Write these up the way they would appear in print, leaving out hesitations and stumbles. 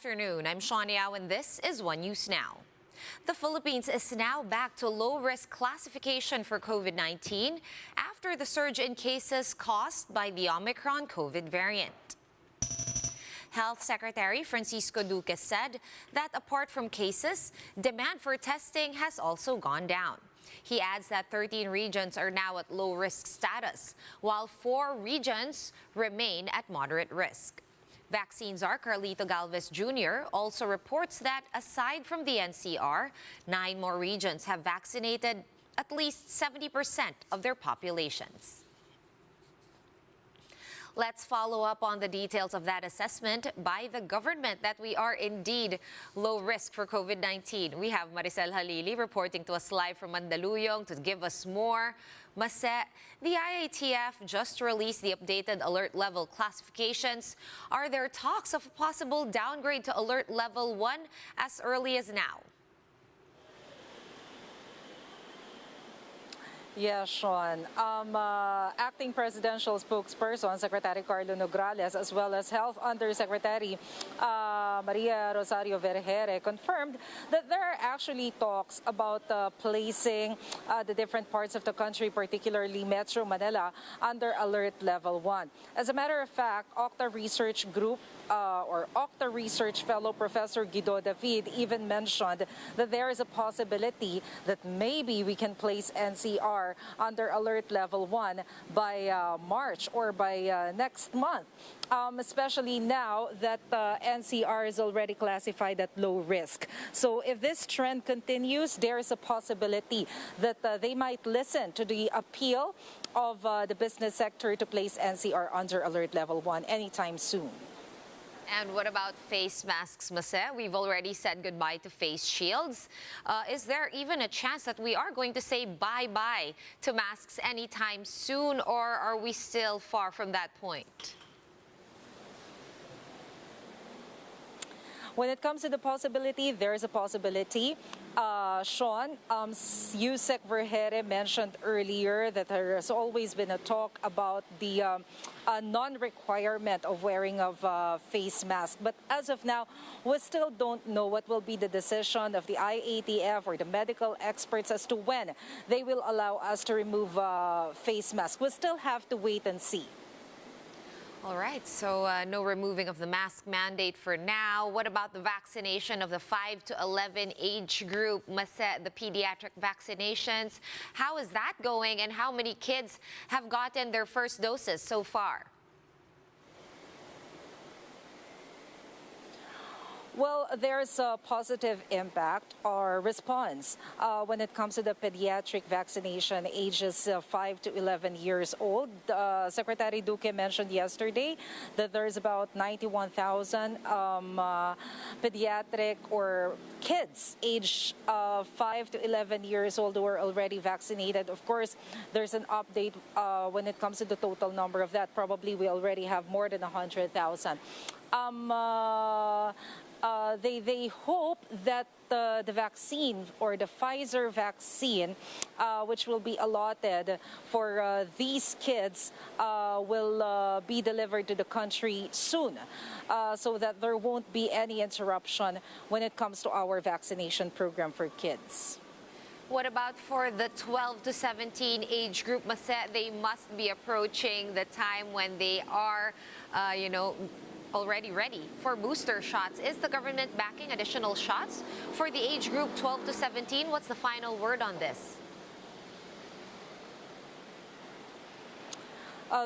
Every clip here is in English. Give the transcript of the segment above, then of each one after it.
afternoon. I'm Shania and this is One News Now. The Philippines is now back to low-risk classification for COVID-19 after the surge in cases caused by the Omicron COVID variant. Health Secretary Francisco Duque said that apart from cases, demand for testing has also gone down. He adds that 13 regions are now at low-risk status, while 4 regions remain at moderate risk. Vaccine czar Carlito Galvez Jr. also reports that aside from the NCR, 9 more regions have vaccinated at least 70% of their populations. Let's follow up on the details of that assessment by the government that we are indeed low risk for COVID-19. We have Maricel Halili reporting to us live from Mandaluyong to give us more. Mase, the IATF just released the updated alert level classifications. Are there talks of a possible downgrade to alert level 1 as early as now? Yes, Sean. Acting Presidential Spokesperson Secretary Carlo Nograles, as well as Health Undersecretary Maria Rosario Vergere, confirmed that there are actually talks about placing the different parts of the country, particularly Metro Manila, under Alert Level 1. As a matter of fact, Octa Research Group or Octa Research Fellow Professor Guido David even mentioned that there is a possibility that maybe we can place NCR under Alert Level 1 by March or by next month, especially now that NCR is already classified at low risk. So if this trend continues, there is a possibility that they might listen to the appeal of the business sector to place NCR under Alert Level 1 anytime soon. And what about face masks, Mase? We've already said goodbye to face shields. Is there even a chance that we are going to say bye-bye to masks anytime soon, or are we still far from that point? When it comes to the possibility, there is a possibility. Sean, Yusek Vergere mentioned earlier that there has always been a talk about the non-requirement of wearing of face mask. But as of now, we still don't know what will be the decision of the IATF or the medical experts as to when they will allow us to remove face masks. We still have to wait and see. All right, so no removing of the mask mandate for now. What about the vaccination of the 5 to 11 age group, the pediatric vaccinations? How is that going, and how many kids have gotten their first doses so far? Well, there's a positive impact or response when it comes to the pediatric vaccination ages 5 to 11 years old. Secretary Duque mentioned yesterday that there's about 91,000 pediatric or kids aged 5 to 11 years old who are already vaccinated. Of course, there's an update when it comes to the total number of that. Probably we already have more than 100,000. They hope that the vaccine or the Pfizer vaccine, which will be allotted for these kids, will be delivered to the country soon, so that there won't be any interruption when it comes to our vaccination program for kids. What about for the 12 to 17 age group, Mase? They must be approaching the time when they are, already ready for booster shots. Is the government backing additional shots for the age group 12 to 17? What's the final word on this?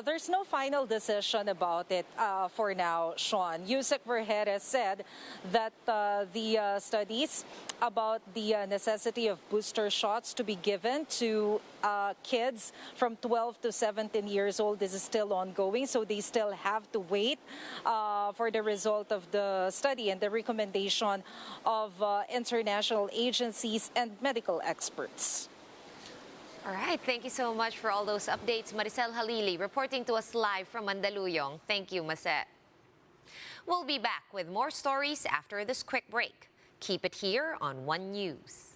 There's no final decision about it for now, Sean. Yusek Vergere said that the studies about the necessity of booster shots to be given to kids from 12 to 17 years old is still ongoing, so they still have to wait for the result of the study and the recommendation of international agencies and medical experts. All right, thank you so much for all those updates. Maricel Halili reporting to us live from Mandaluyong. Thank you, Mase. We'll be back with more stories after this quick break. Keep it here on One News.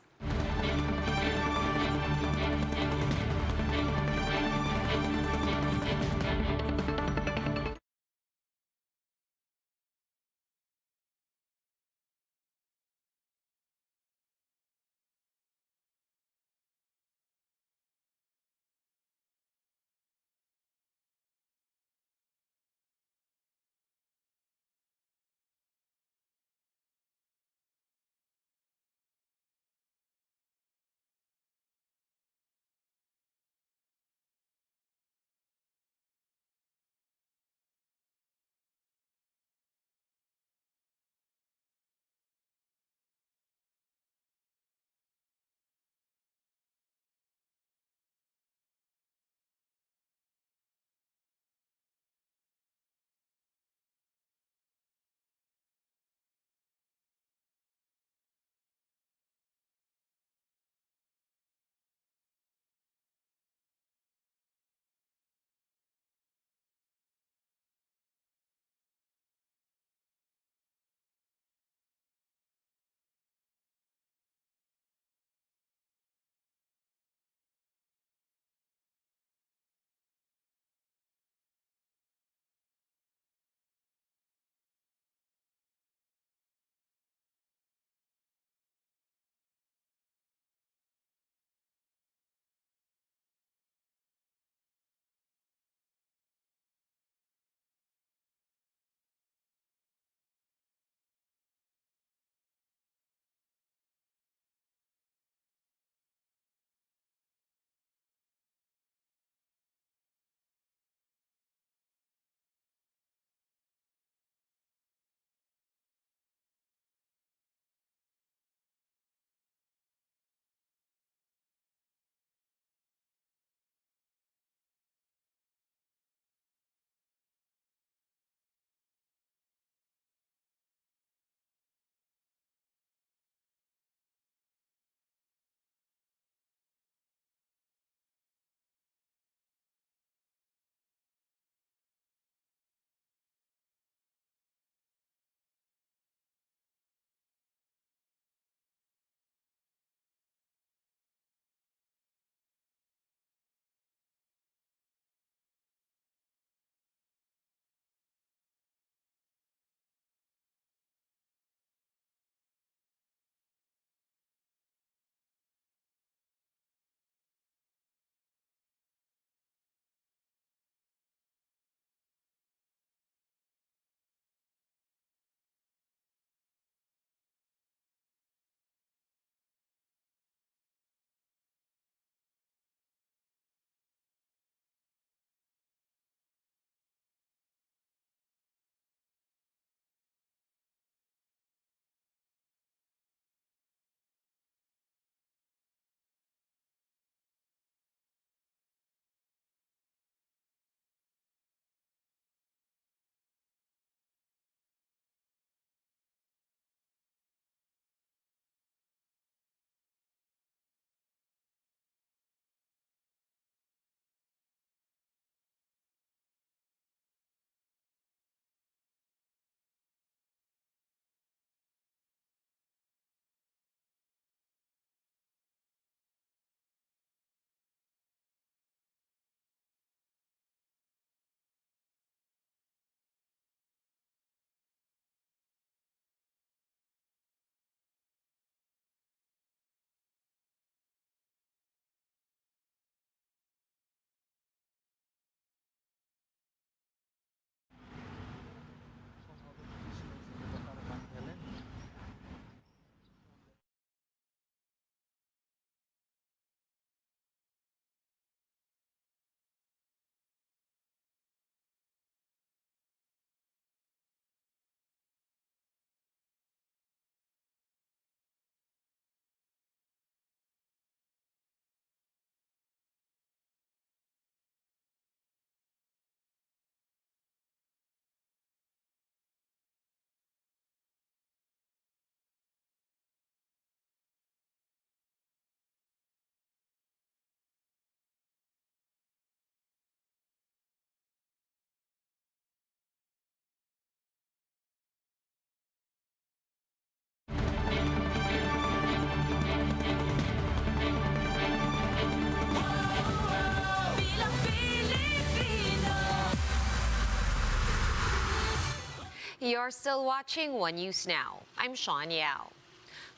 You're still watching One News Now. I'm Sean Yao.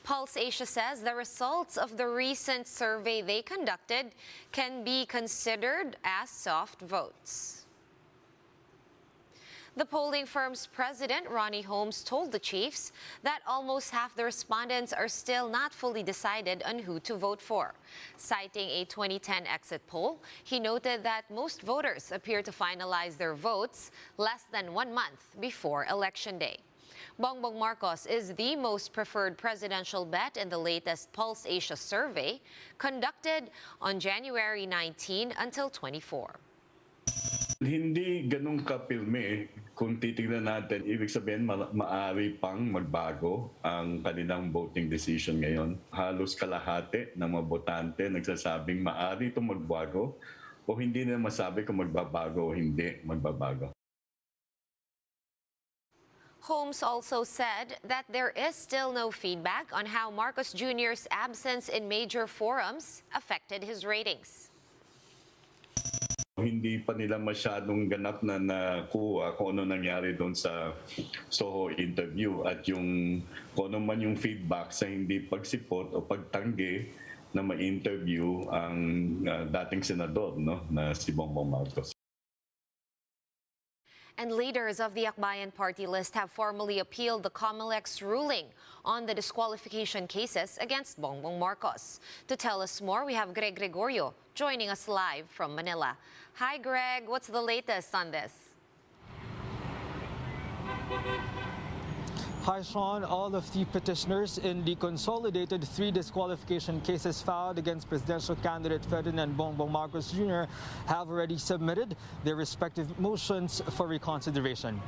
Pulse Asia says the results of the recent survey they conducted can be considered as soft votes. The polling firm's president, Ronnie Holmes, told the chiefs that almost half the respondents are still not fully decided on who to vote for. Citing a 2010 exit poll, he noted that most voters appear to finalize their votes less than 1 month before Election Day. Bongbong Marcos is the most preferred presidential bet in the latest Pulse Asia survey conducted on January 19 until 24. Hindi ganun kapilme. Kung titignan natin, ibig sabihin maaari pang magbago ang kanilang voting decision ngayon. Halos kalahati ng mga botante nagsasabing maaari itong magbago o hindi na masabi kung magbabago o hindi magbabago. Holmes also said that there is still no feedback on how Marcos Jr.'s absence in major forums affected his ratings. Hindi pa nila masyadong ganap na nakuha kung ano nangyari doon sa Soho interview at yung kung ano man yung feedback sa hindi pagsipot o pagtanggi na ma-interview ang dating senador, no, na si Bongbong Marcos. And leaders of the Akbayan party list have formally appealed the COMELEC's ruling on the disqualification cases against Bongbong Marcos. To tell us more, we have Greg Gregorio joining us live from Manila. Hi, Greg. What's the latest on this? Hi, Sean. All of the petitioners in the consolidated 3 disqualification cases filed against presidential candidate Ferdinand Bongbong Marcos Jr. have already submitted their respective motions for reconsideration.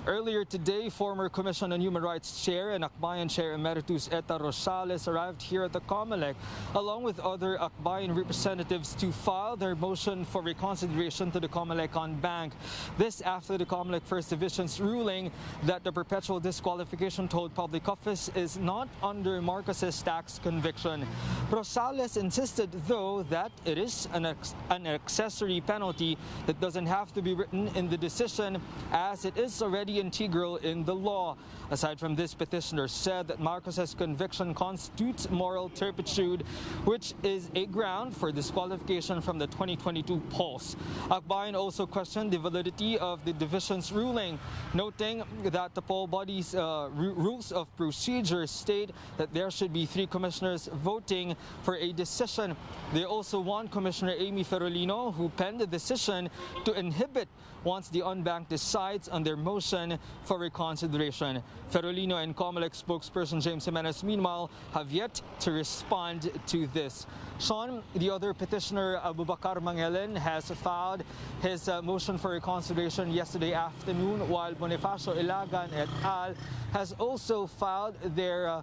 Earlier today, former Commission on Human Rights Chair and Akbayan Chair Emeritus Eta Rosales arrived here at the COMELEC along with other Akbayan representatives to file their motion for reconsideration to the COMELEC on bank. This after the COMELEC First Division's ruling that the perpetual disqualification to hold public office is not under Marcos's tax conviction. Rosales insisted, though, that it is an accessory penalty that doesn't have to be written in the decision as it is already integral in the law. Aside from this, petitioner said that Marcos's conviction constitutes moral turpitude, which is a ground for disqualification from the 2022 polls. Akbayan also questioned the validity of the division's ruling, noting that the poll body's rules of procedure state that there should be 3 commissioners voting for a decision. They also want Commissioner Amy Ferolino, who penned the decision, to inhibit once the unbanked decides on their motion for reconsideration. Ferolino and COMELEC spokesperson James Jimenez, meanwhile, have yet to respond to this. Sean, the other petitioner, Abubakar Mangelen, has filed his motion for reconsideration yesterday afternoon, while Bonifacio Ilagan et al. Has also filed their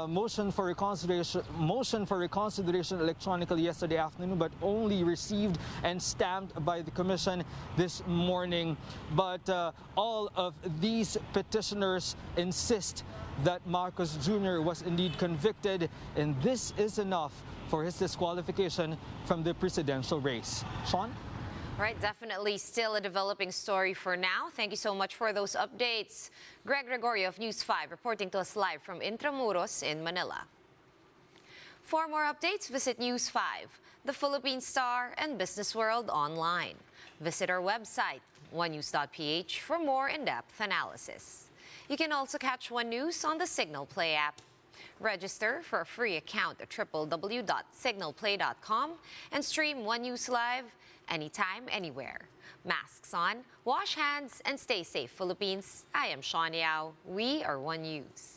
motion for reconsideration electronically yesterday afternoon, but only received and stamped by the commission this morning. But all of these petitioners insist that Marcos Jr. was indeed convicted, and this is enough for his disqualification from the presidential race. Sean? Right, definitely still a developing story for now. Thank you so much for those updates. Greg Gregorio of News 5 reporting to us live from Intramuros in Manila. For more updates, visit News 5, the Philippine Star, and Business World online. Visit our website, onenews.ph, for more in-depth analysis. You can also catch One News on the Signal Play app. Register for a free account at www.signalplay.com and stream One News live anytime, anywhere. Masks on, wash hands, and stay safe, Philippines. I am Sean Yao. We are One News.